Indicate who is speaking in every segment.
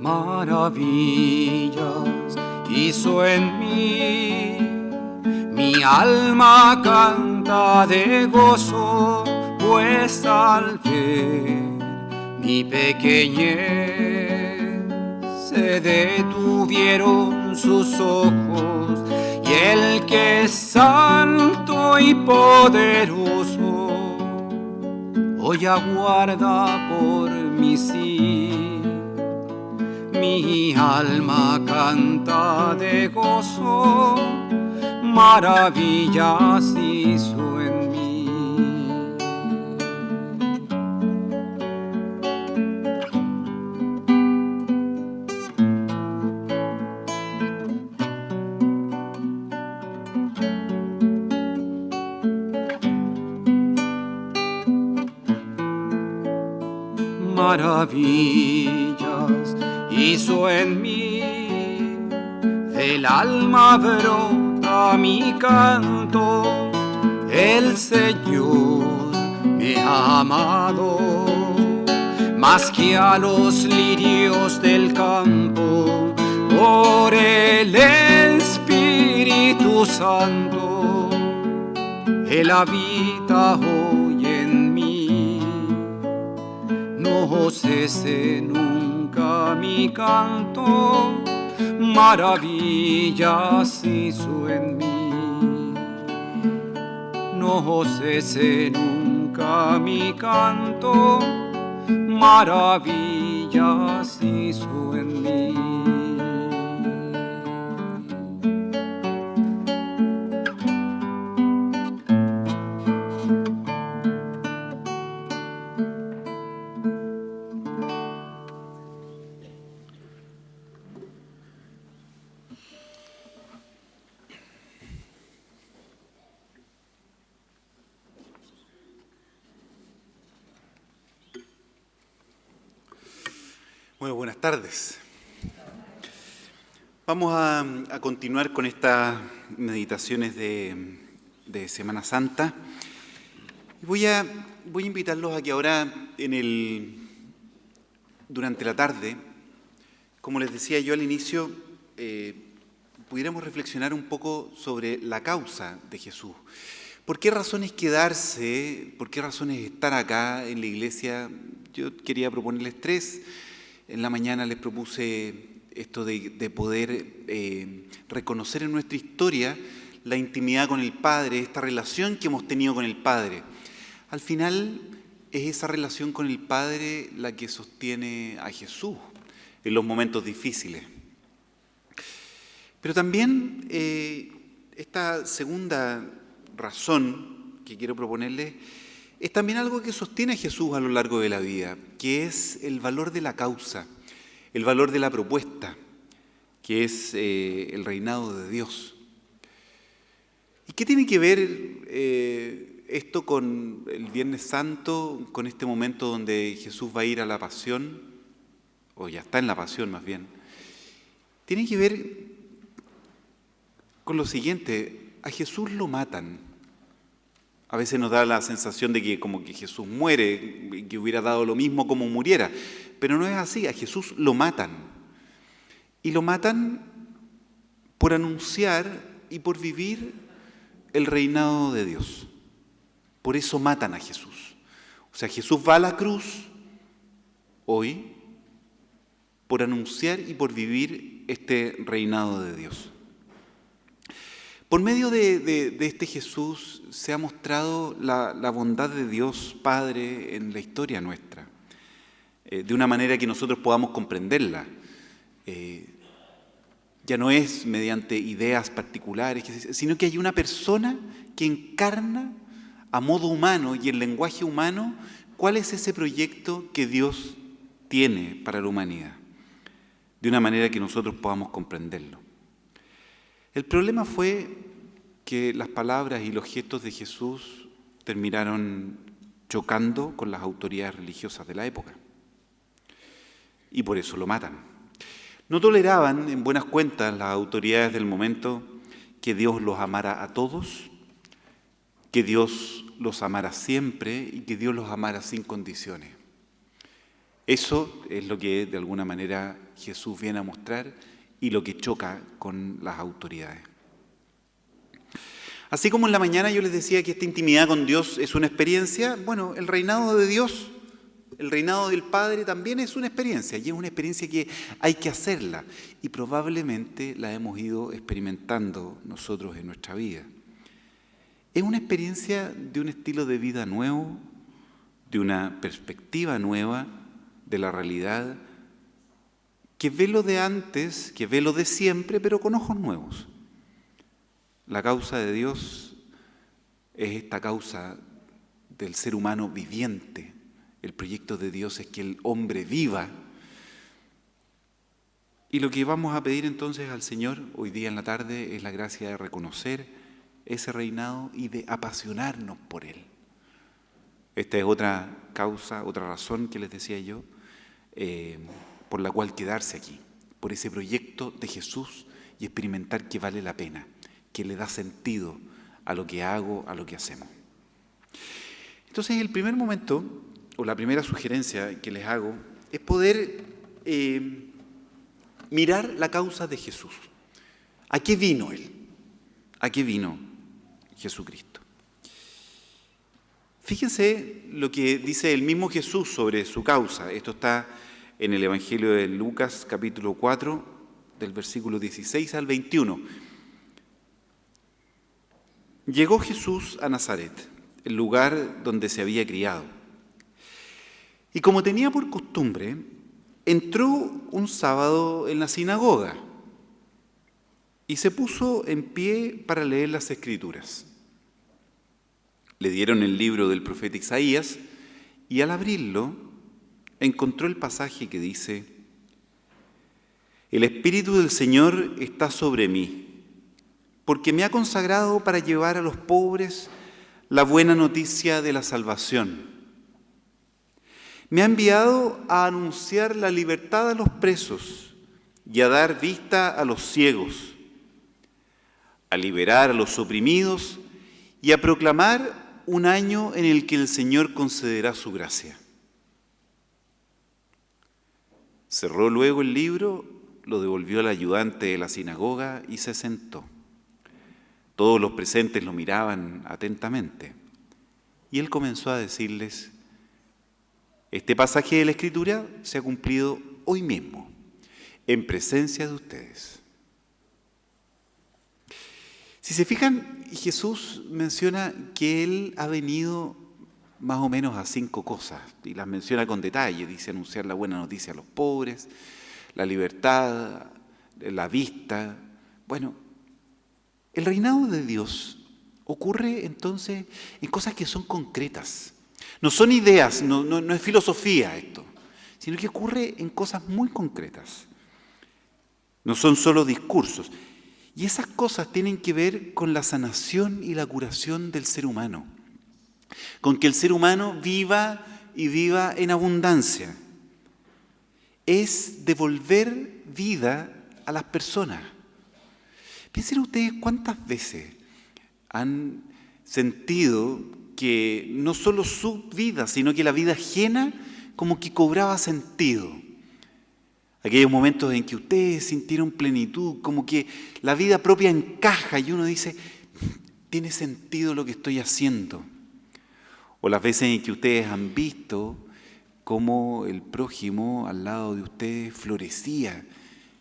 Speaker 1: Maravillas hizo en mí, mi alma canta de gozo, pues al ver mi pequeñez se detuvieron sus ojos, y el que es santo y poderoso hoy aguarda por mí sí. Mi alma canta de gozo, maravillas hizo en mí. Maravillas hizo en mí, del alma brota mi canto, el Señor me ha amado, más que a los lirios del campo, por el Espíritu Santo, Él habita hoy en mí. No cese nunca mi canto, maravillas hizo en mí. No cese nunca mi canto, maravillas hizo en mí.
Speaker 2: Bueno, buenas tardes. Vamos a continuar con estas meditaciones de Semana Santa. Voy a invitarlos a que ahora, durante la tarde, como les decía yo al inicio, pudiéramos reflexionar un poco sobre la causa de Jesús. ¿Por qué razones quedarse? ¿Por qué razones estar acá en la iglesia? Yo quería proponerles tres. En la mañana les propuse esto de poder reconocer en nuestra historia la intimidad con el Padre, esta relación que hemos tenido con el Padre. Al final es esa relación con el Padre la que sostiene a Jesús en los momentos difíciles. Pero también esta segunda razón que quiero proponerles es también algo que sostiene a Jesús a lo largo de la vida, que es el valor de la causa, el valor de la propuesta, que es el reinado de Dios. ¿Y qué tiene que ver esto con el Viernes Santo, con este momento donde Jesús va a ir a la pasión, o ya está en la pasión más bien? Tiene que ver con lo siguiente: a Jesús lo matan. A veces nos da la sensación de que como que Jesús muere, que hubiera dado lo mismo como muriera. Pero no es así, a Jesús lo matan. Y lo matan por anunciar y por vivir el reinado de Dios. Por eso matan a Jesús. O sea, Jesús va a la cruz hoy por anunciar y por vivir este reinado de Dios. Por medio de este Jesús se ha mostrado la bondad de Dios Padre en la historia nuestra, de una manera que nosotros podamos comprenderla. Ya no es mediante ideas particulares, sino que hay una persona que encarna a modo humano y en lenguaje humano cuál es ese proyecto que Dios tiene para la humanidad, de una manera que nosotros podamos comprenderlo. El problema fue que las palabras y los gestos de Jesús terminaron chocando con las autoridades religiosas de la época. Y por eso lo matan. No toleraban, en buenas cuentas, las autoridades del momento que Dios los amara a todos, que Dios los amara siempre y que Dios los amara sin condiciones. Eso es lo que de alguna manera Jesús viene a mostrar y lo que choca con las autoridades. Así como en la mañana yo les decía que esta intimidad con Dios es una experiencia, bueno, el reinado de Dios, el reinado del Padre también es una experiencia, y es una experiencia que hay que hacerla, y probablemente la hemos ido experimentando nosotros en nuestra vida. Es una experiencia de un estilo de vida nuevo, de una perspectiva nueva de la realidad, que ve lo de antes, que ve lo de siempre, pero con ojos nuevos. La causa de Dios es esta causa del ser humano viviente. El proyecto de Dios es que el hombre viva. Y lo que vamos a pedir entonces al Señor hoy día en la tarde es la gracia de reconocer ese reinado y de apasionarnos por Él. Esta es otra causa, otra razón que les decía yo, por la cual quedarse aquí, por ese proyecto de Jesús y experimentar que vale la pena, que le da sentido a lo que hago, a lo que hacemos. Entonces, el primer momento, o la primera sugerencia que les hago, es poder mirar la causa de Jesús. ¿A qué vino Él? ¿A qué vino Jesucristo? Fíjense lo que dice el mismo Jesús sobre su causa. Esto está en el Evangelio de Lucas, capítulo 4, del versículo 16 al 21. Llegó Jesús a Nazaret, el lugar donde se había criado. Y como tenía por costumbre, entró un sábado en la sinagoga y se puso en pie para leer las Escrituras. Le dieron el libro del profeta Isaías y al abrirlo encontró el pasaje que dice: El Espíritu del Señor está sobre mí, porque me ha consagrado para llevar a los pobres la buena noticia de la salvación. Me ha enviado a anunciar la libertad a los presos y a dar vista a los ciegos, a liberar a los oprimidos y a proclamar un año en el que el Señor concederá su gracia. Cerró luego el libro, lo devolvió al ayudante de la sinagoga y se sentó. Todos los presentes lo miraban atentamente y él comenzó a decirles: este pasaje de la Escritura se ha cumplido hoy mismo, en presencia de ustedes. Si se fijan, Jesús menciona que Él ha venido más o menos a 5 cosas, y las menciona con detalle. Dice anunciar la buena noticia a los pobres, la libertad, la vista. Bueno, el reinado de Dios ocurre entonces en cosas que son concretas. No son ideas, no es filosofía esto, sino que ocurre en cosas muy concretas. No son solo discursos. Y esas cosas tienen que ver con la sanación y la curación del ser humano, con que el ser humano viva y viva en abundancia. Es devolver vida a las personas. Piensen ustedes cuántas veces han sentido que no solo su vida, sino que la vida ajena como que cobraba sentido. Aquellos momentos en que ustedes sintieron plenitud, como que la vida propia encaja y uno dice: tiene sentido lo que estoy haciendo. O las veces en que ustedes han visto cómo el prójimo al lado de ustedes florecía.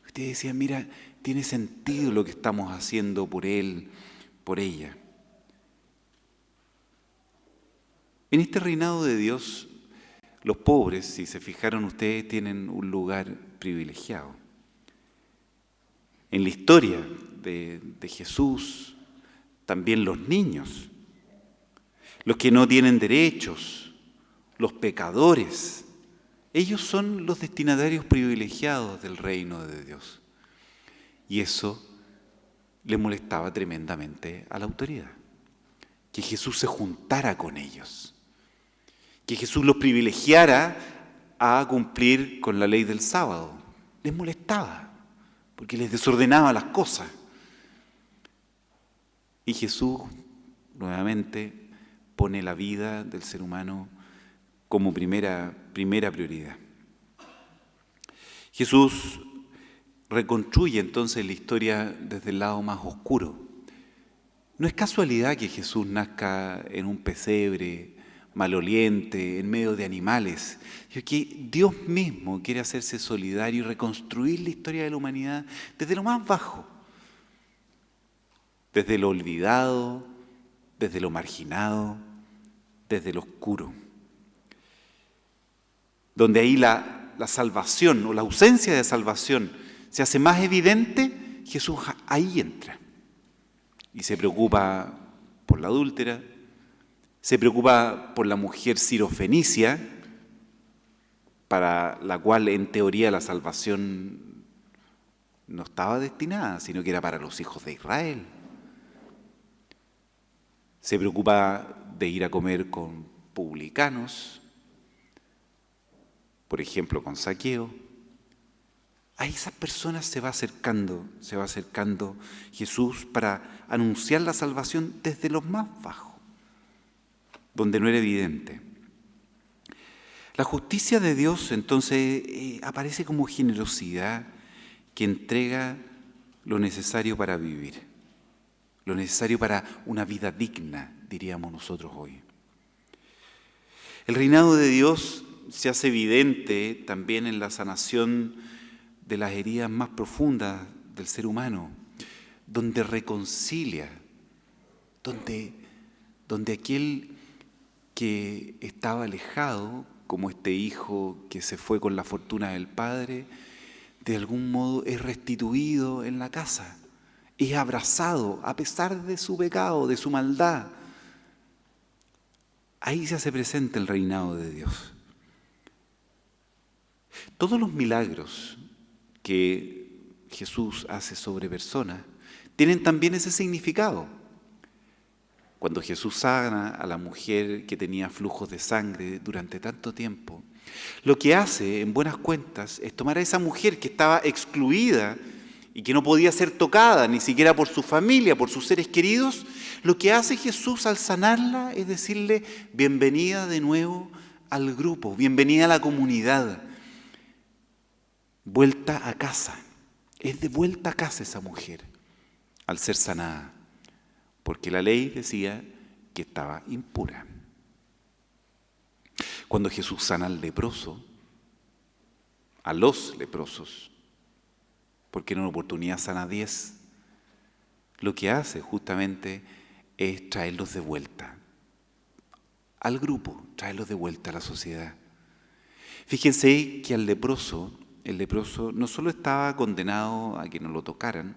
Speaker 2: Ustedes decían: mira, tiene sentido lo que estamos haciendo por él, por ella. En este reinado de Dios, los pobres, si se fijaron ustedes, tienen un lugar privilegiado. En la historia de Jesús, también los niños, los que no tienen derechos, los pecadores, ellos son los destinatarios privilegiados del reino de Dios. Y eso le molestaba tremendamente a la autoridad, que Jesús se juntara con ellos, que Jesús los privilegiara a cumplir con la ley del sábado. Les molestaba, porque les desordenaba las cosas. Y Jesús, nuevamente, pone la vida del ser humano como primera prioridad. Jesús reconstruye entonces la historia desde el lado más oscuro. No es casualidad que Jesús nazca en un pesebre maloliente, en medio de animales. Es que Dios mismo quiere hacerse solidario y reconstruir la historia de la humanidad desde lo más bajo, desde lo olvidado, desde lo marginado, desde lo oscuro. Donde ahí la salvación o la ausencia de salvación se hace más evidente, Jesús ahí entra. Y se preocupa por la adúltera, se preocupa por la mujer sirofenicia, para la cual en teoría la salvación no estaba destinada, sino que era para los hijos de Israel. Se preocupa de ir a comer con publicanos, por ejemplo con Zaqueo. A esas personas se va acercando Jesús para anunciar la salvación desde los más bajos, donde no era evidente. La justicia de Dios entonces aparece como generosidad que entrega lo necesario para vivir, lo necesario para una vida digna, diríamos nosotros hoy. El reinado de Dios se hace evidente también en la sanación de las heridas más profundas del ser humano, donde reconcilia, donde aquel que estaba alejado, como este hijo que se fue con la fortuna del padre, de algún modo es restituido en la casa, es abrazado a pesar de su pecado, de su maldad. Ahí se hace presente el reinado de Dios. Todos los milagros que Jesús hace sobre personas tienen también ese significado. Cuando Jesús sana a la mujer que tenía flujos de sangre durante tanto tiempo, lo que hace, en buenas cuentas, es tomar a esa mujer que estaba excluida y que no podía ser tocada ni siquiera por su familia, por sus seres queridos. Lo que hace Jesús al sanarla es decirle: bienvenida de nuevo al grupo, bienvenida a la comunidad, vuelta a casa. Es de vuelta a casa esa mujer al ser sanada, porque la ley decía que estaba impura. Cuando Jesús sana al leproso, a los leprosos, porque en una oportunidad sana 10, lo que hace justamente es traerlos de vuelta al grupo, traerlos de vuelta a la sociedad. Fíjense que el leproso no solo estaba condenado a que no lo tocaran,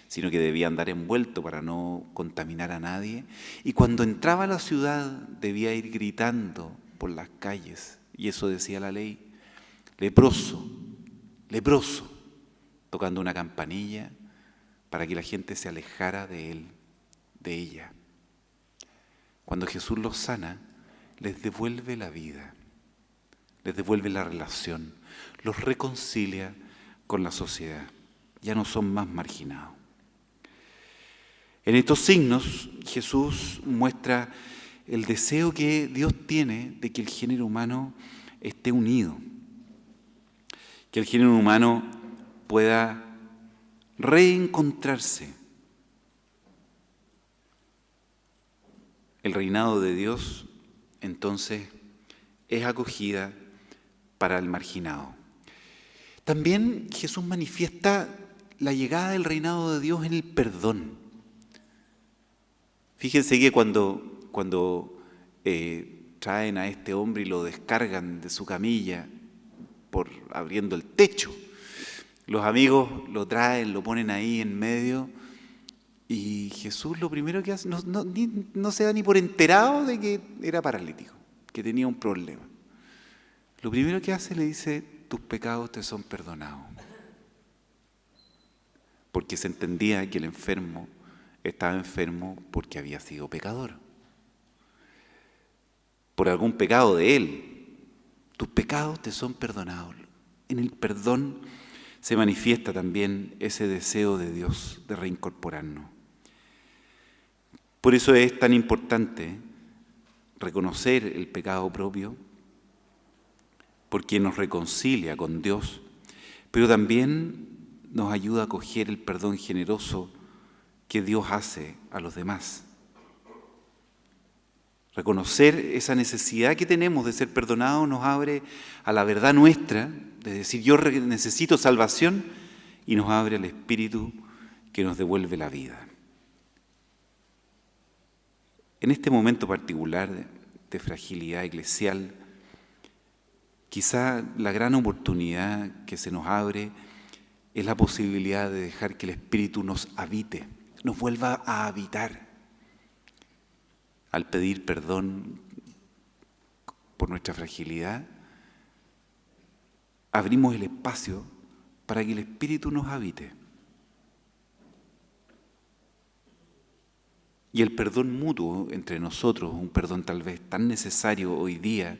Speaker 2: sino que debía andar envuelto para no contaminar a nadie. Y cuando entraba a la ciudad debía ir gritando por las calles, y eso decía la ley: leproso, leproso, tocando una campanilla para que la gente se alejara de él, de ella. Cuando Jesús los sana, les devuelve la vida, les devuelve la relación, los reconcilia con la sociedad. Ya no son más marginados. En estos signos, Jesús muestra el deseo que Dios tiene de que el género humano esté unido, que el género humano pueda reencontrarse. El reinado de Dios, entonces, es acogida para el marginado. También Jesús manifiesta la llegada del reinado de Dios en el perdón. Fíjense que cuando traen a este hombre y lo descargan de su camilla por abriendo el techo, los amigos lo traen, lo ponen ahí en medio, y Jesús lo primero que hace, no se da ni por enterado de que era paralítico, que tenía un problema. Lo primero que hace, le dice: tus pecados te son perdonados. Porque se entendía que el enfermo estaba enfermo porque había sido pecador, por algún pecado de él. Tus pecados te son perdonados. En el perdón se manifiesta también ese deseo de Dios de reincorporarnos. Por eso es tan importante reconocer el pecado propio, porque nos reconcilia con Dios, pero también nos ayuda a acoger el perdón generoso que Dios hace a los demás. Reconocer esa necesidad que tenemos de ser perdonados nos abre a la verdad nuestra, de decir yo necesito salvación, y nos abre al Espíritu que nos devuelve la vida. En este momento particular de fragilidad eclesial, quizá la gran oportunidad que se nos abre es la posibilidad de dejar que el Espíritu nos habite, nos vuelva a habitar. Al pedir perdón por nuestra fragilidad, abrimos el espacio para que el Espíritu nos habite. Y el perdón mutuo entre nosotros, un perdón tal vez tan necesario hoy día,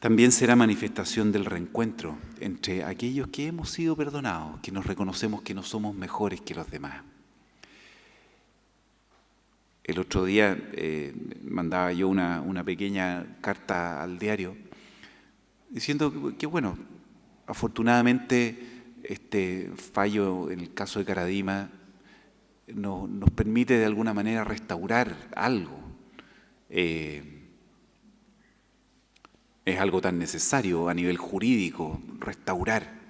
Speaker 2: también será manifestación del reencuentro entre aquellos que hemos sido perdonados, que nos reconocemos que no somos mejores que los demás. El otro día mandaba yo una pequeña carta al diario diciendo que bueno, afortunadamente este fallo en el caso de Caradima nos permite de alguna manera restaurar algo. Es algo tan necesario a nivel jurídico, restaurar,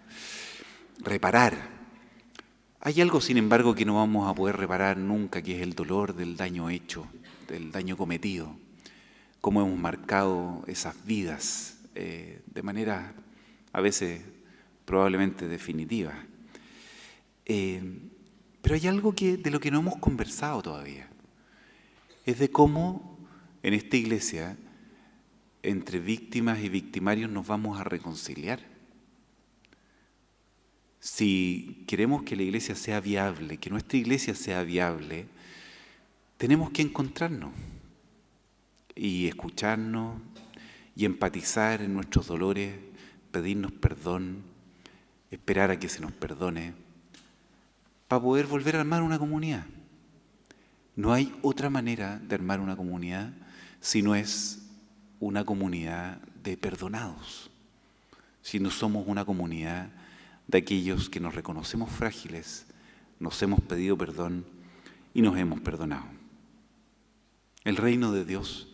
Speaker 2: reparar. Hay algo, sin embargo, que no vamos a poder reparar nunca, que es el dolor del daño hecho, del daño cometido, cómo hemos marcado esas vidas de manera a veces probablemente definitiva. Pero hay algo de lo que no hemos conversado todavía, es de cómo en esta iglesia, entre víctimas y victimarios, nos vamos a reconciliar. Si queremos que la iglesia sea viable, que nuestra iglesia sea viable, tenemos que encontrarnos y escucharnos y empatizar en nuestros dolores, pedirnos perdón, esperar a que se nos perdone, para poder volver a armar una comunidad. No hay otra manera de armar una comunidad si no es una comunidad de perdonados, si no somos una comunidad de aquellos que nos reconocemos frágiles, nos hemos pedido perdón y nos hemos perdonado. El reino de Dios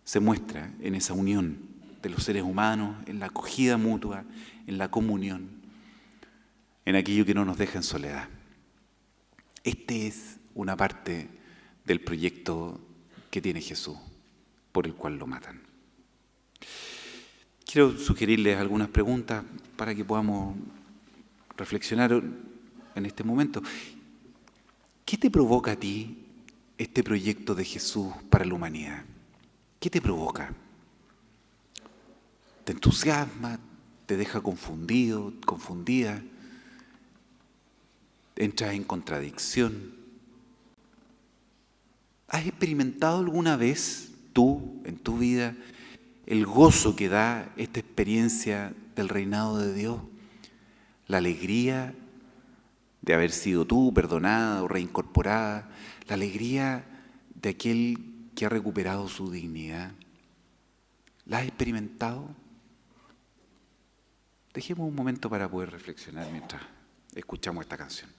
Speaker 2: se muestra en esa unión de los seres humanos, en la acogida mutua, en la comunión, en aquello que no nos deja en soledad. Este es una parte del proyecto que tiene Jesús, por el cual lo matan. Quiero sugerirles algunas preguntas para que podamos reflexionar en este momento. ¿Qué te provoca a ti este proyecto de Jesús para la humanidad? ¿Qué te provoca? ¿Te entusiasma? ¿Te deja confundido, confundida? ¿Entras en contradicción? ¿Has experimentado alguna vez tú, en tu vida, el gozo que da esta experiencia del reinado de Dios? La alegría de haber sido tú perdonada o reincorporada, la alegría de aquel que ha recuperado su dignidad. ¿La has experimentado? Dejemos un momento para poder reflexionar mientras escuchamos esta canción.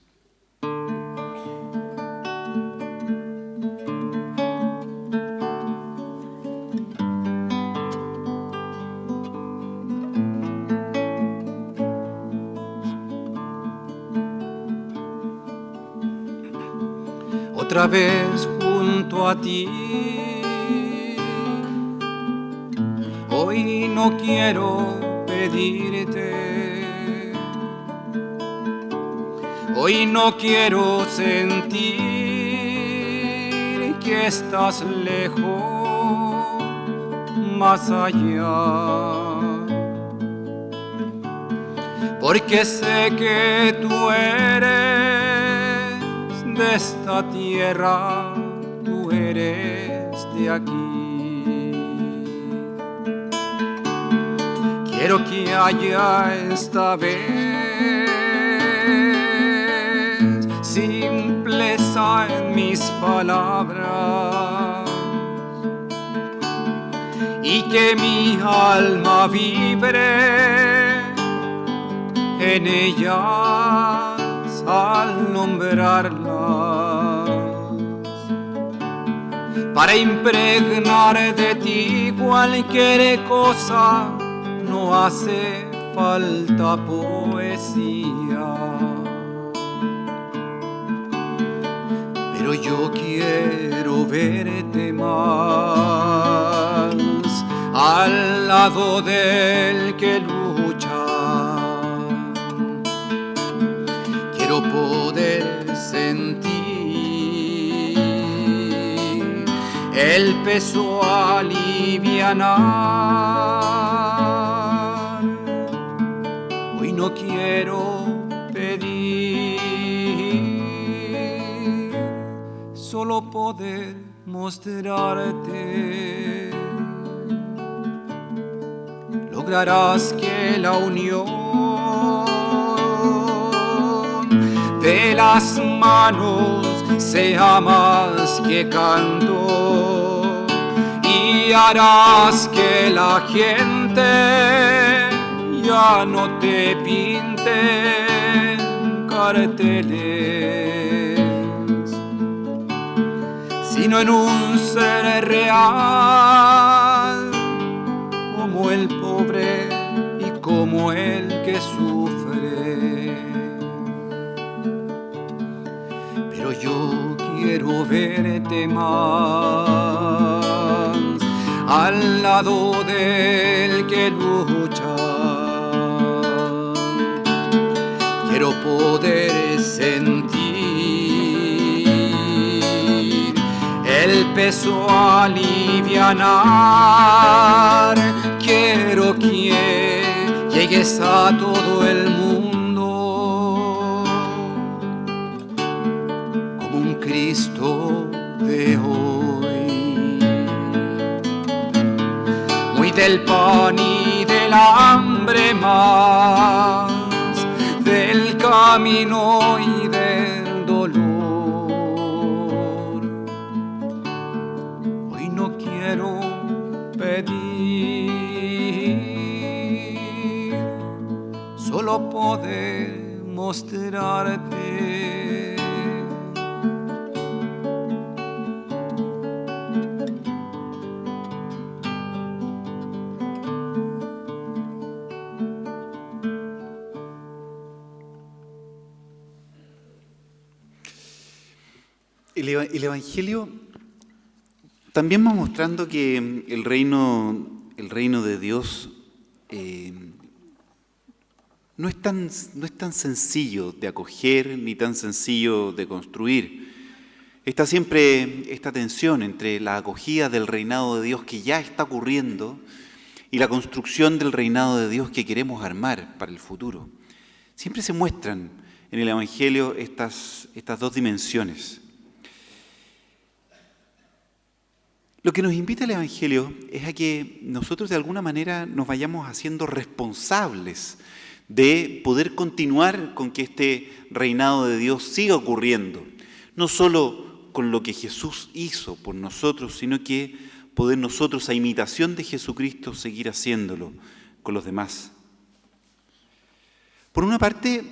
Speaker 1: Otra vez junto a ti, hoy no quiero pedirte, hoy no quiero sentir que estás lejos, más allá, porque sé que tú eres de esta tierra, tú eres de aquí. Quiero que haya esta vez simpleza en mis palabras y que mi alma vibre en ellas al nombrarlas, para impregnar de ti cualquier cosa. No hace falta poesía, pero yo quiero verte más al lado del que lucha. Quiero poder sentir el peso alivianar. Hoy no quiero pedir, solo poder mostrarte. Lograrás que la unión de las manos sea más que canto, y harás que la gente ya no te pinte carteles, sino en un ser real, como el pobre y como el que sufre. Pero yo quiero verte más al lado del que lucha. Quiero poder sentir el peso alivianar. Quiero que llegues a todo el mundo como un Cristo de hoy, muy del pan y del hambre más, del camino y del dolor. Hoy no quiero pedir, solo poder mostrarte.
Speaker 2: El Evangelio también va mostrando que el reino de Dios no es tan sencillo de acoger ni tan sencillo de construir. Está siempre esta tensión entre la acogida del reinado de Dios que ya está ocurriendo y la construcción del reinado de Dios que queremos armar para el futuro. Siempre se muestran en el Evangelio estas dos dimensiones. Lo que nos invita el Evangelio es a que nosotros de alguna manera nos vayamos haciendo responsables de poder continuar con que este reinado de Dios siga ocurriendo, no solo con lo que Jesús hizo por nosotros, sino que poder nosotros, a imitación de Jesucristo, seguir haciéndolo con los demás. Por una parte,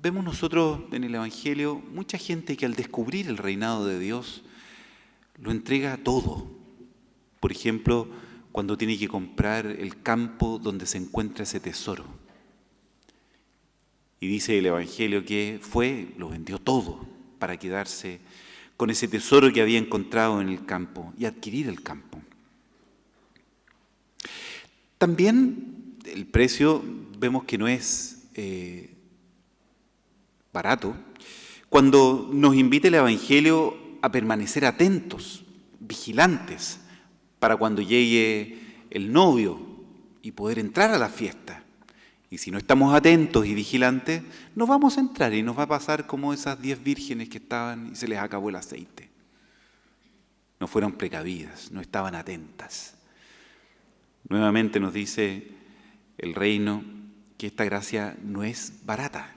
Speaker 2: vemos nosotros en el Evangelio mucha gente que al descubrir el reinado de Dios lo entrega todo. Por ejemplo, cuando tiene que comprar el campo donde se encuentra ese tesoro. Y dice el Evangelio que lo vendió todo para quedarse con ese tesoro que había encontrado en el campo y adquirir el campo. También el precio vemos que no es barato. Cuando nos invita el Evangelio a permanecer atentos, vigilantes, para cuando llegue el novio y poder entrar a la fiesta. Y si no estamos atentos y vigilantes, no vamos a entrar y nos va a pasar como esas 10 vírgenes que estaban y se les acabó el aceite. No fueron precavidas, no estaban atentas. Nuevamente nos dice el reino que esta gracia no es barata,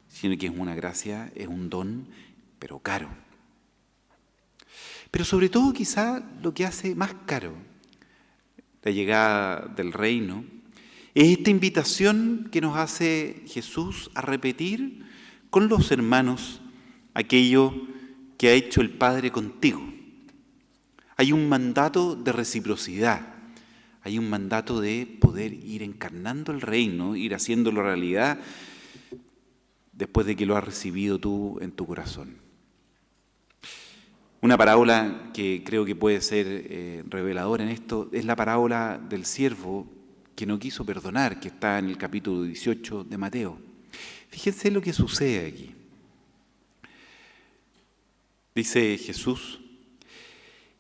Speaker 2: sino que es una gracia, es un don, pero caro. Pero sobre todo quizá lo que hace más caro la llegada del reino Es esta invitación que nos hace Jesús a repetir con los hermanos aquello que ha hecho el Padre contigo. Hay un mandato de reciprocidad, hay un mandato de poder ir encarnando el reino, ir haciéndolo realidad después de que lo has recibido tú en tu corazón. Una parábola que creo que puede ser reveladora en esto es la parábola del siervo que no quiso perdonar, que está en el capítulo 18 de Mateo. Fíjense lo que sucede aquí. Dice Jesús: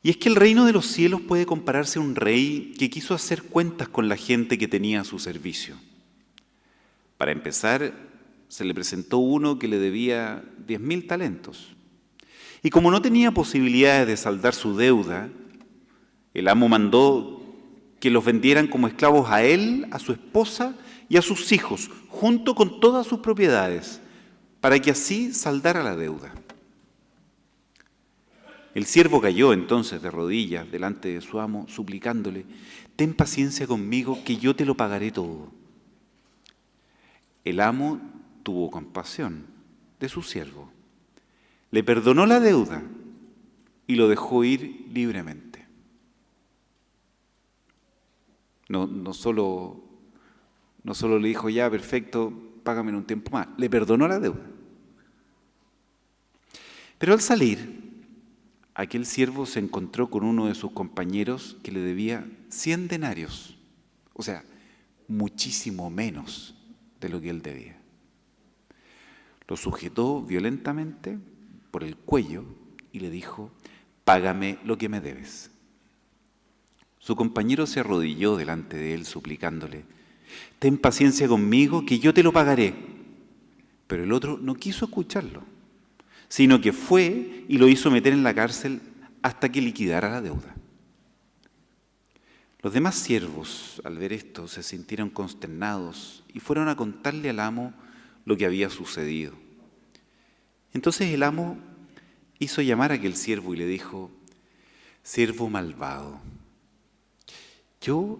Speaker 2: y es que el reino de los cielos puede compararse a un rey que quiso hacer cuentas con la gente que tenía a su servicio. Para empezar, se le presentó uno que le debía 10.000 talentos. Y como no tenía posibilidades de saldar su deuda, el amo mandó que los vendieran como esclavos a él, a su esposa y a sus hijos, junto con todas sus propiedades, para que así saldara la deuda. El siervo cayó entonces de rodillas delante de su amo, suplicándole: ten paciencia conmigo, que yo te lo pagaré todo. El amo tuvo compasión de su siervo, le perdonó la deuda y lo dejó ir libremente. No solo le dijo: ya, perfecto, págame en un tiempo más. Le perdonó la deuda. Pero al salir, aquel siervo se encontró con uno de sus compañeros que le debía 100 denarios, o sea, muchísimo menos de lo que él debía. Lo sujetó violentamente por el cuello y le dijo: págame lo que me debes. Su compañero se arrodilló delante de él suplicándole: ten paciencia conmigo, que yo te lo pagaré. Pero el otro no quiso escucharlo, sino que fue y lo hizo meter en la cárcel hasta que liquidara la deuda. Los demás siervos, al ver esto, se sintieron consternados y fueron a contarle al amo lo que había sucedido. Entonces el amo hizo llamar a aquel siervo y le dijo: siervo malvado, yo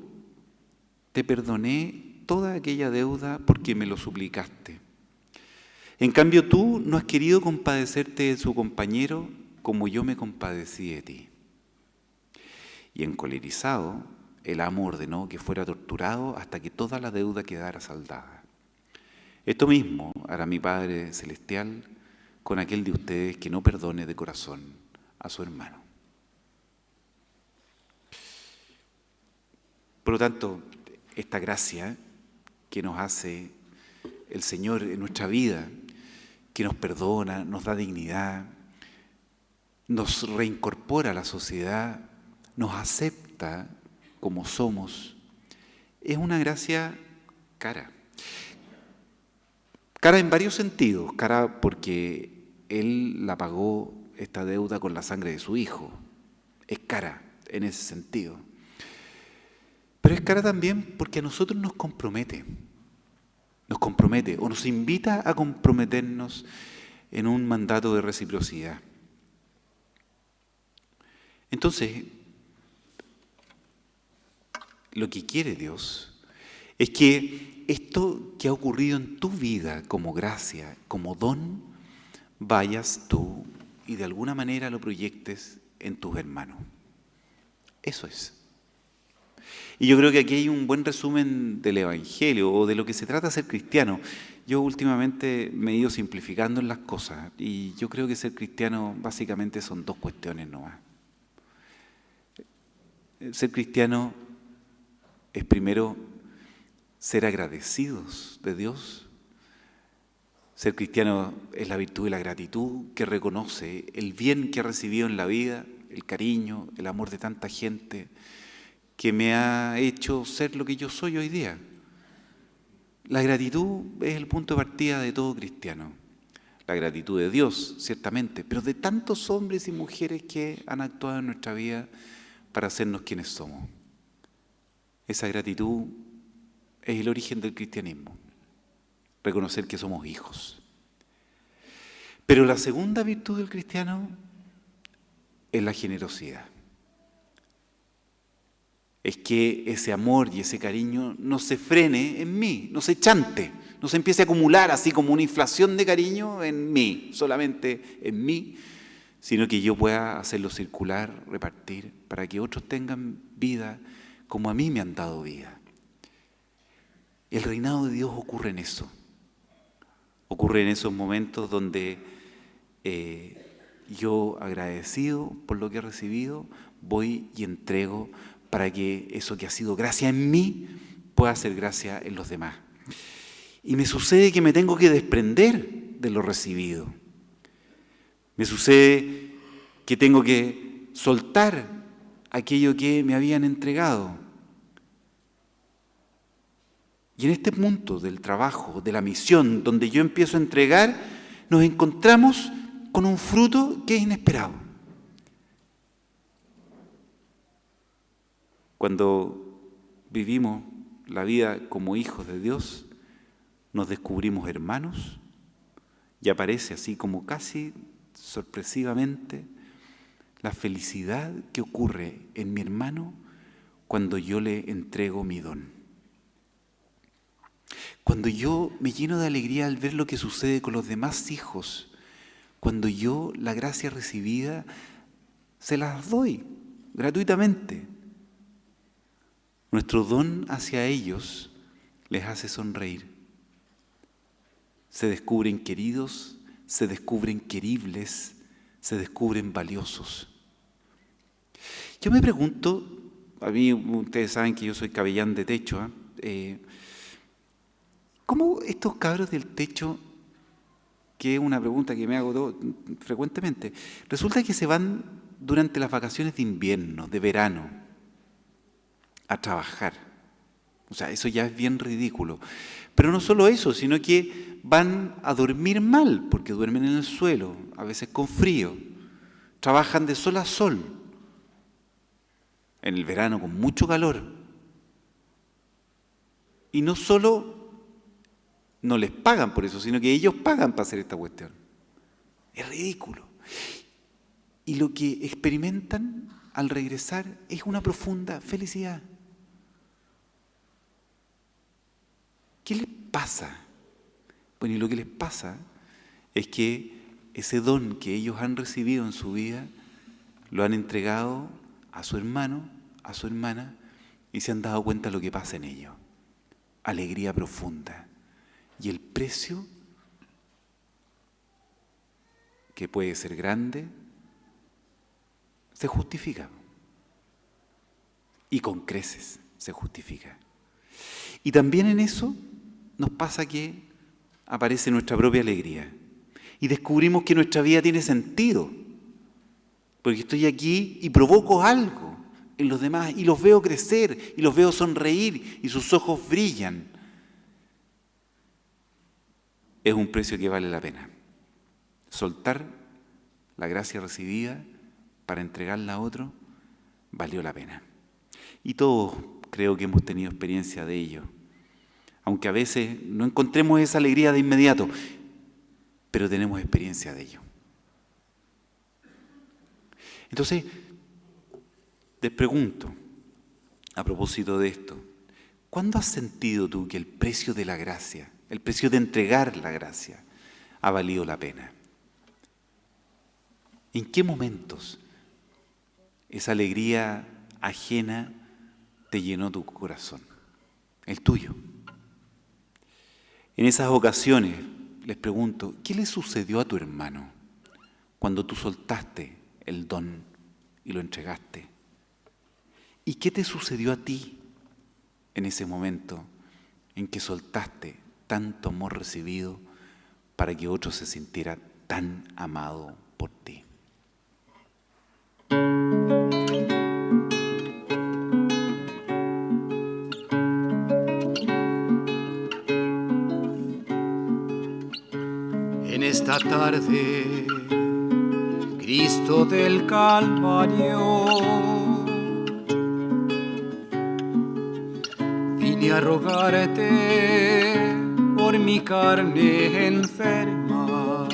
Speaker 2: te perdoné toda aquella deuda porque me lo suplicaste. En cambio tú no has querido compadecerte de su compañero como yo me compadecí de ti. Y encolerizado, el amo ordenó que fuera torturado hasta que toda la deuda quedara saldada. Esto mismo hará mi Padre Celestial con aquel de ustedes que no perdone de corazón a su hermano. Por lo tanto, esta gracia que nos hace el Señor en nuestra vida, que nos perdona, nos da dignidad, nos reincorpora a la sociedad, nos acepta como somos, es una gracia cara. Cara en varios sentidos. Cara porque Él la pagó, esta deuda, con la sangre de su Hijo. Es cara en ese sentido. Pero es cara también porque a nosotros nos compromete o nos invita a comprometernos en un mandato de reciprocidad. Entonces, lo que quiere Dios es que esto que ha ocurrido en tu vida como gracia, como don, vayas tú y de alguna manera lo proyectes en tus hermanos. Eso es. Y yo creo que aquí hay un buen resumen del Evangelio o de lo que se trata de ser cristiano. Yo últimamente me he ido simplificando en las cosas y yo creo que ser cristiano básicamente son dos cuestiones nomás. Ser cristiano es primero ser agradecidos de Dios. Ser cristiano es la virtud de la gratitud, que reconoce el bien que ha recibido en la vida, el cariño, el amor de tanta gente que me ha hecho ser lo que yo soy hoy día. La gratitud es el punto de partida de todo cristiano. La gratitud de Dios, ciertamente, pero de tantos hombres y mujeres que han actuado en nuestra vida para hacernos quienes somos. Esa gratitud es el origen del cristianismo. Reconocer que somos hijos. Pero la segunda virtud del cristiano es la generosidad. es que ese amor y ese cariño no se frene en mí, no se chante, no se empiece a acumular así como una inflación de cariño en mí, solamente en mí, sino que yo pueda hacerlo circular, repartir, para que otros tengan vida como a mí me han dado vida. El reinado de Dios ocurre en eso. Ocurre en esos momentos donde yo, agradecido por lo que he recibido, voy y entrego para que eso que ha sido gracia en mí pueda ser gracia en los demás. Y me sucede que me tengo que desprender de lo recibido. Me sucede que tengo que soltar aquello que me habían entregado. Y en este punto del trabajo, de la misión, donde yo empiezo a entregar, nos encontramos con un fruto que es inesperado. Cuando vivimos la vida como hijos de Dios, nos descubrimos hermanos y aparece así como casi sorpresivamente la felicidad que ocurre en mi hermano cuando yo le entrego mi don. Cuando yo me lleno de alegría al ver lo que sucede con los demás hijos, cuando yo la gracia recibida se las doy gratuitamente. Nuestro don hacia ellos les hace sonreír. Se descubren queridos, se descubren queribles, se descubren valiosos. Yo me pregunto, a mí ustedes saben que yo soy capellán de techo, ¿cómo estos cabros del techo, que es una pregunta que me hago frecuentemente, resulta que se van durante las vacaciones de invierno, de verano, a trabajar? O sea, eso ya es bien ridículo. Pero no solo eso, sino que van a dormir mal, porque duermen en el suelo, a veces con frío. Trabajan de sol a sol. En el verano con mucho calor. Y no solo no les pagan por eso, sino que ellos pagan para hacer esta cuestión. Es ridículo. Y lo que experimentan al regresar es una profunda felicidad. ¿Qué les pasa? Bueno, y lo que les pasa es que ese don que ellos han recibido en su vida lo han entregado a su hermano, a su hermana, y se han dado cuenta de lo que pasa en ellos. Alegría profunda. Y el precio, que puede ser grande, se justifica. Y con creces se justifica. Y también en eso nos pasa que aparece nuestra propia alegría. Y descubrimos que nuestra vida tiene sentido. Porque estoy aquí y provoco algo en los demás y los veo crecer y los veo sonreír y sus ojos brillan. Es un precio que vale la pena. Soltar la gracia recibida para entregarla a otro valió la pena. Y todos creo que hemos tenido experiencia de ello. Aunque a veces no encontremos esa alegría de inmediato, pero tenemos experiencia de ello. Entonces, te pregunto, a propósito de esto, ¿cuándo has sentido tú que el precio de la gracia, el precio de entregar la gracia, ha valido la pena? ¿En qué momentos esa alegría ajena te llenó tu corazón? El tuyo. En esas ocasiones les pregunto, ¿qué le sucedió a tu hermano cuando tú soltaste el don y lo entregaste? ¿Y qué te sucedió a ti en ese momento en que soltaste tanto amor recibido para que otro se sintiera tan amado por ti?
Speaker 1: En esta tarde, Cristo del Calvario, vine a rogarte por mi carne enferma.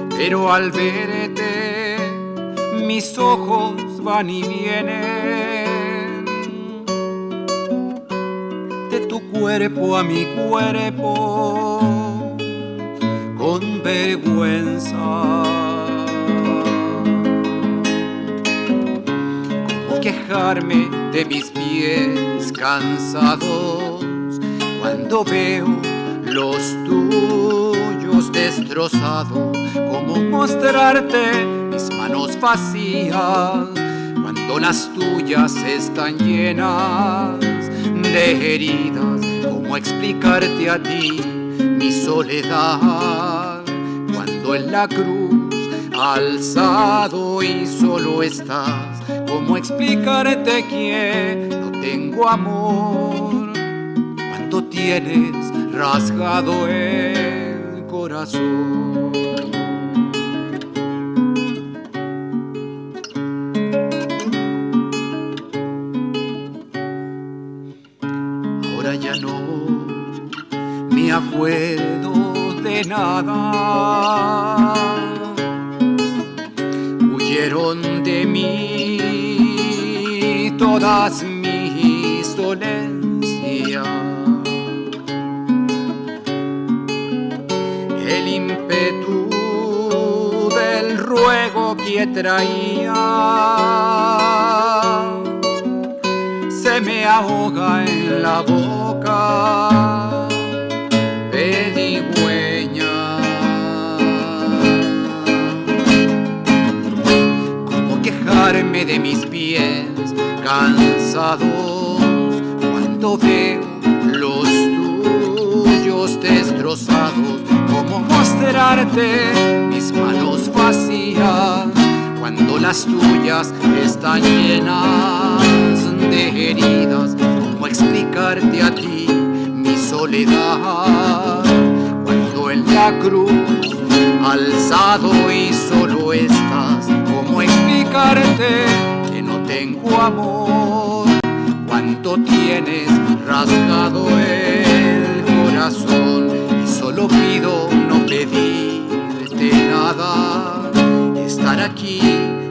Speaker 1: Pero al verte mis ojos van y vienen de tu cuerpo a mi cuerpo con vergüenza. ¿Cómo quejarme de mis pies cansados cuando veo los tuyos destrozados? ¿Cómo mostrarte mis manos vacías cuando las tuyas están llenas de heridas? ¿Cómo explicarte a ti mi soledad cuando en la cruz alzado y solo estás? ¿Cómo explicarte que no tengo amor cuando tienes rasgado el corazón? Ahora ya no me acuerdo de nada. Huyeron de mí todas mis dolencias. El ímpetu del ruego que traía se me ahoga en la boca, pedigüeña. ¿Cómo quejarme de mis pies cansados cuando veo los tuyos destrozados? ¿Cómo mostrarte mis manos vacías cuando las tuyas están llenas de heridas? ¿Cómo explicarte a ti mi soledad cuando en la cruz alzado y solo estás? ¿Cómo explicarte que no tengo amor cuánto tienes rasgado el corazón? Y solo pido no pedirte nada, estar aquí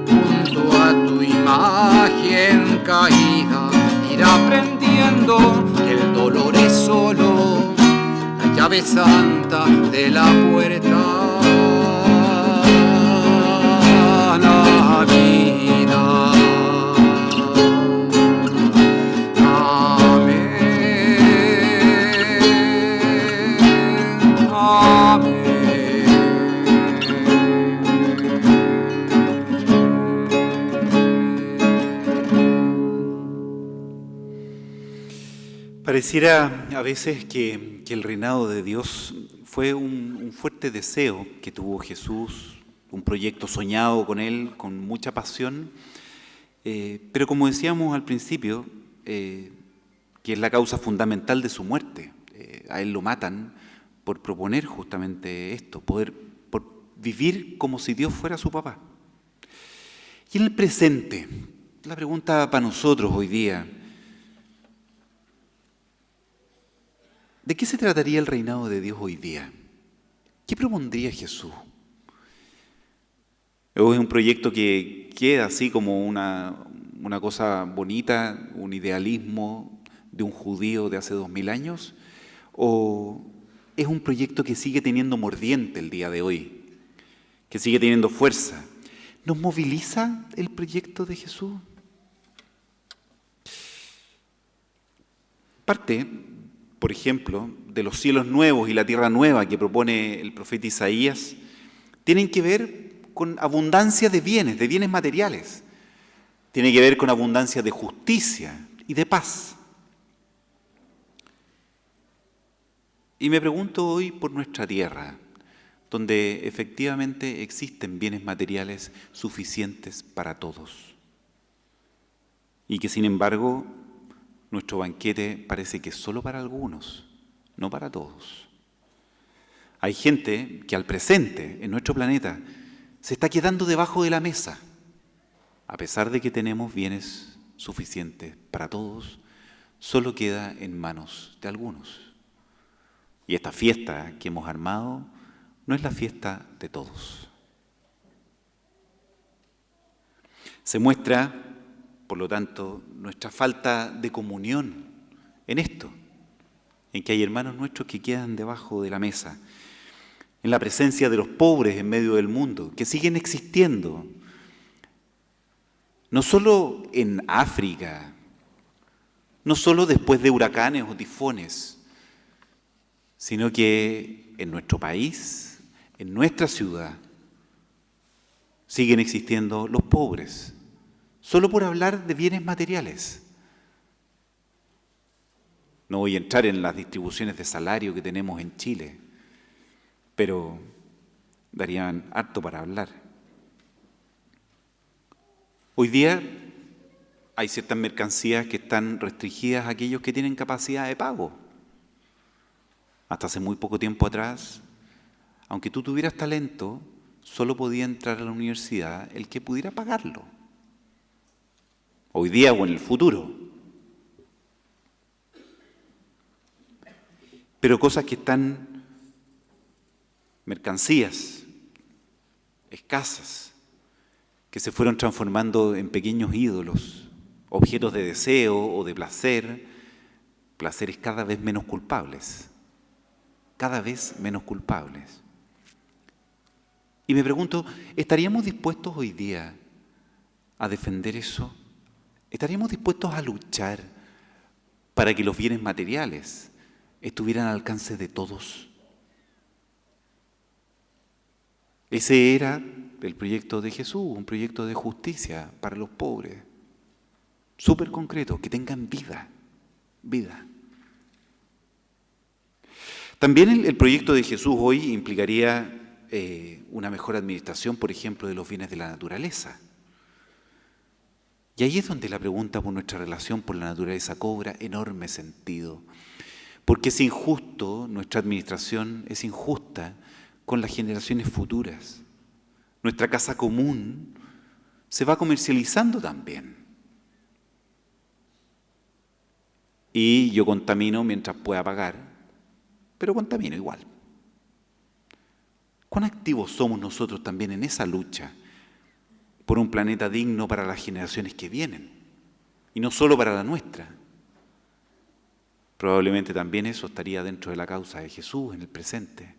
Speaker 1: junto a tu imagen caída, ir aprendiendo que el dolor es solo la llave santa de la puerta a la vida.
Speaker 2: Pareciera a veces que el reinado de Dios fue un fuerte deseo que tuvo Jesús, un proyecto soñado con Él, con mucha pasión, pero como decíamos al principio, que es la causa fundamental de su muerte. A Él lo matan por proponer justamente esto, por vivir como si Dios fuera su papá. Y en el presente, la pregunta para nosotros hoy día: ¿de qué se trataría el reinado de Dios hoy día? ¿Qué propondría Jesús? ¿O es un proyecto que queda así como una cosa bonita, un idealismo de un judío de hace 2000 años? ¿O es un proyecto que sigue teniendo mordiente el día de hoy, que sigue teniendo fuerza? ¿Nos moviliza el proyecto de Jesús? Parte, por ejemplo, de los cielos nuevos y la tierra nueva que propone el profeta Isaías, tienen que ver con abundancia de bienes materiales. Tiene que ver con abundancia de justicia y de paz. Y me pregunto hoy por nuestra tierra, donde efectivamente existen bienes materiales suficientes para todos. Y que sin embargo, nuestro banquete parece que es solo para algunos, no para todos. Hay gente que al presente, en nuestro planeta, se está quedando debajo de la mesa, a pesar de que tenemos bienes suficientes para todos, solo queda en manos de algunos. Y esta fiesta que hemos armado no es la fiesta de todos. Se muestra, por lo tanto, nuestra falta de comunión en esto, en que hay hermanos nuestros que quedan debajo de la mesa, en la presencia de los pobres en medio del mundo, que siguen existiendo, no solo en África, no solo después de huracanes o tifones, sino que en nuestro país, en nuestra ciudad, siguen existiendo los pobres, solo por hablar de bienes materiales. No voy a entrar en las distribuciones de salario que tenemos en Chile, pero darían harto para hablar. Hoy día hay ciertas mercancías que están restringidas a aquellos que tienen capacidad de pago. Hasta hace muy poco tiempo atrás, aunque tú tuvieras talento, solo podía entrar a la universidad el que pudiera pagarlo. Hoy día o en el futuro. Pero cosas que están, mercancías escasas, que se fueron transformando en pequeños ídolos, objetos de deseo o de placer, placeres cada vez menos culpables, cada vez menos culpables. Y me pregunto, ¿estaríamos dispuestos hoy día a defender eso? ¿Estaríamos dispuestos a luchar para que los bienes materiales estuvieran al alcance de todos? Ese era el proyecto de Jesús, un proyecto de justicia para los pobres, súper concreto, que tengan vida. También el proyecto de Jesús hoy implicaría una mejor administración, por ejemplo, de los bienes de la naturaleza. Y ahí es donde la pregunta por nuestra relación por la naturaleza cobra enorme sentido, porque es injusto, nuestra administración es injusta con las generaciones futuras. Nuestra casa común se va comercializando también. Y yo contamino mientras pueda pagar, pero contamino igual. ¿Cuán activos somos nosotros también en esa lucha por un planeta digno para las generaciones que vienen? Y no solo para la nuestra. Probablemente también eso estaría dentro de la causa de Jesús en el presente.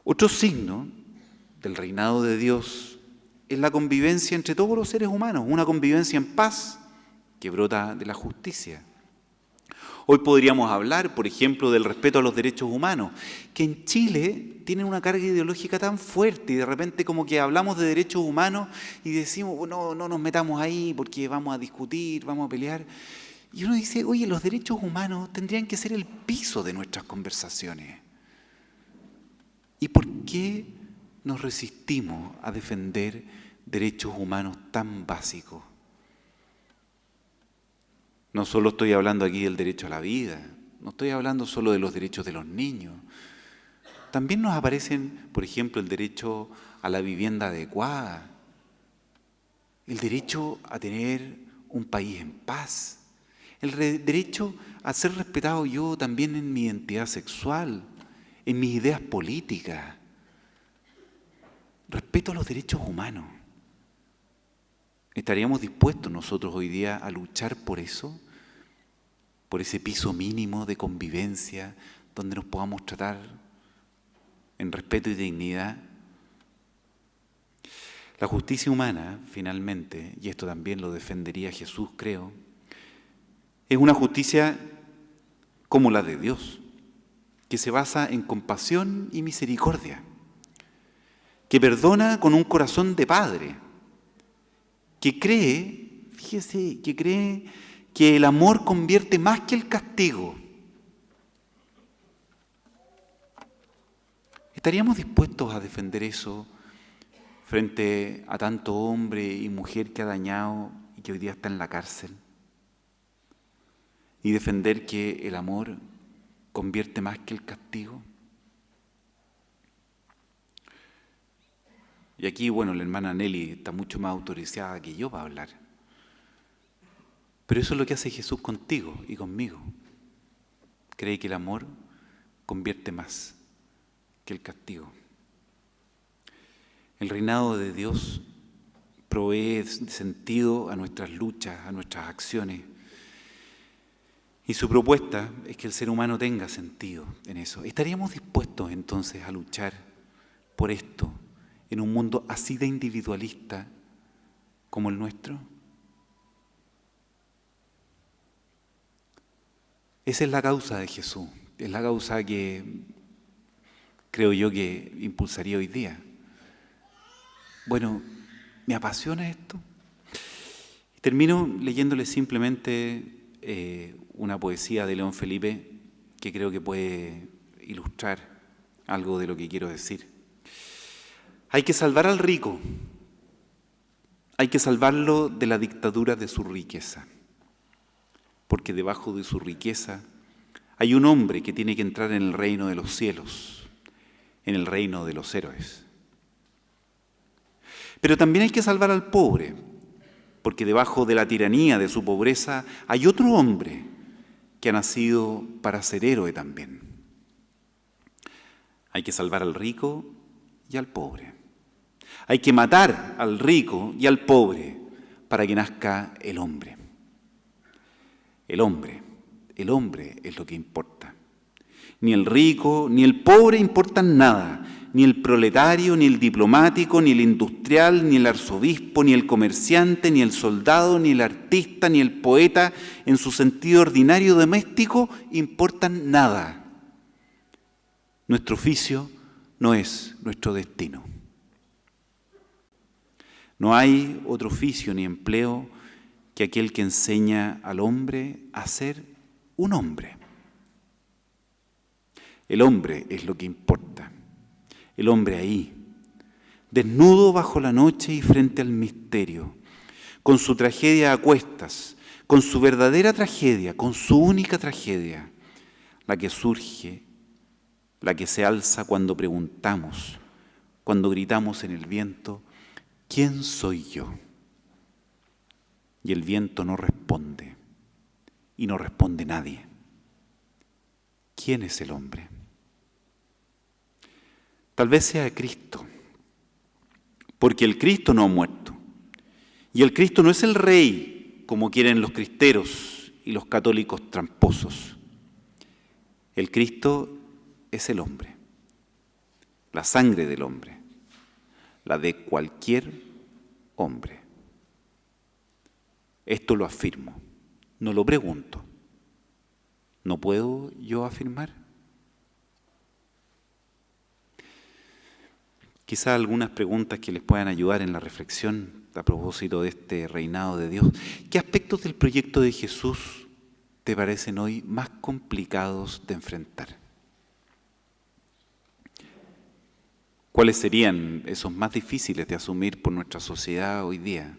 Speaker 2: Otro signo del reinado de Dios es la convivencia entre todos los seres humanos, una convivencia en paz que brota de la justicia. Hoy podríamos hablar, por ejemplo, del respeto a los derechos humanos, que en Chile tienen una carga ideológica tan fuerte y de repente como que hablamos de derechos humanos y decimos, no nos metamos ahí porque vamos a discutir, vamos a pelear. Y uno dice, oye, los derechos humanos tendrían que ser el piso de nuestras conversaciones. ¿Y por qué nos resistimos a defender derechos humanos tan básicos? No solo estoy hablando aquí del derecho a la vida, no estoy hablando solo de los derechos de los niños. También nos aparecen, por ejemplo, el derecho a la vivienda adecuada, el derecho a tener un país en paz, el derecho a ser respetado yo también en mi identidad sexual, en mis ideas políticas. Respeto a los derechos humanos. ¿Estaríamos dispuestos nosotros hoy día a luchar por eso? Por ese piso mínimo de convivencia donde nos podamos tratar en respeto y dignidad. La justicia humana, finalmente, y esto también lo defendería Jesús, creo, es una justicia como la de Dios, que se basa en compasión y misericordia, que perdona con un corazón de padre, que cree, fíjese, que cree que el amor convierte más que el castigo. ¿Estaríamos dispuestos a defender eso frente a tanto hombre y mujer que ha dañado y que hoy día está en la cárcel? ¿Y defender que el amor convierte más que el castigo? Y aquí, bueno, la hermana Nelly está mucho más autorizada que yo para hablar. Pero eso es lo que hace Jesús contigo y conmigo. Cree que el amor convierte más que el castigo. El reinado de Dios provee sentido a nuestras luchas, a nuestras acciones. Y su propuesta es que el ser humano tenga sentido en eso. ¿Estaríamos dispuestos entonces a luchar por esto en un mundo así de individualista como el nuestro? Esa es la causa de Jesús, es la causa que creo yo que impulsaría hoy día. Bueno, me apasiona esto. Termino leyéndole simplemente una poesía de León Felipe que creo que puede ilustrar algo de lo que quiero decir. Hay que salvar al rico, hay que salvarlo de la dictadura de su riqueza, porque debajo de su riqueza hay un hombre que tiene que entrar en el reino de los cielos, en el reino de los héroes. Pero también hay que salvar al pobre, porque debajo de la tiranía de su pobreza hay otro hombre que ha nacido para ser héroe también. Hay que salvar al rico y al pobre. Hay que matar al rico y al pobre para que nazca el hombre. El hombre es lo que importa. Ni el rico ni el pobre importan nada. Ni el proletario, ni el diplomático, ni el industrial, ni el arzobispo, ni el comerciante, ni el soldado, ni el artista, ni el poeta, en su sentido ordinario doméstico, importan nada. Nuestro oficio no es nuestro destino. No hay otro oficio ni empleo que aquel que enseña al hombre a ser un hombre. El hombre es lo que importa. El hombre ahí, desnudo bajo la noche y frente al misterio, con su tragedia a cuestas, con su verdadera tragedia, con su única tragedia, la que surge, la que se alza cuando preguntamos, cuando gritamos en el viento, ¿quién soy yo? Y el viento no responde, y no responde nadie. ¿Quién es el hombre? Tal vez sea Cristo, porque el Cristo no ha muerto. Y el Cristo no es el rey, como quieren los cristeros y los católicos tramposos. El Cristo es el hombre, la sangre del hombre, la de cualquier hombre. Esto lo afirmo, no lo pregunto. ¿No puedo yo afirmar? Quizá algunas preguntas que les puedan ayudar en la reflexión a propósito de este reinado de Dios. ¿Qué aspectos del proyecto de Jesús te parecen hoy más complicados de enfrentar? ¿Cuáles serían esos más difíciles de asumir por nuestra sociedad hoy día?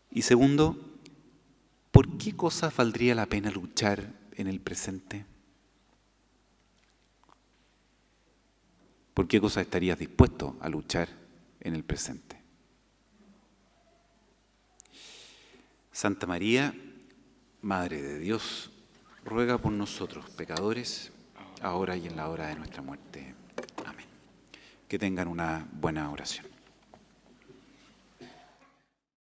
Speaker 2: Y segundo, ¿por qué cosas valdría la pena luchar en el presente? ¿Por qué cosas estarías dispuesto a luchar en el presente? Santa María, Madre de Dios, ruega por nosotros, pecadores, ahora y en la hora de nuestra muerte. Amén. Que tengan una buena oración.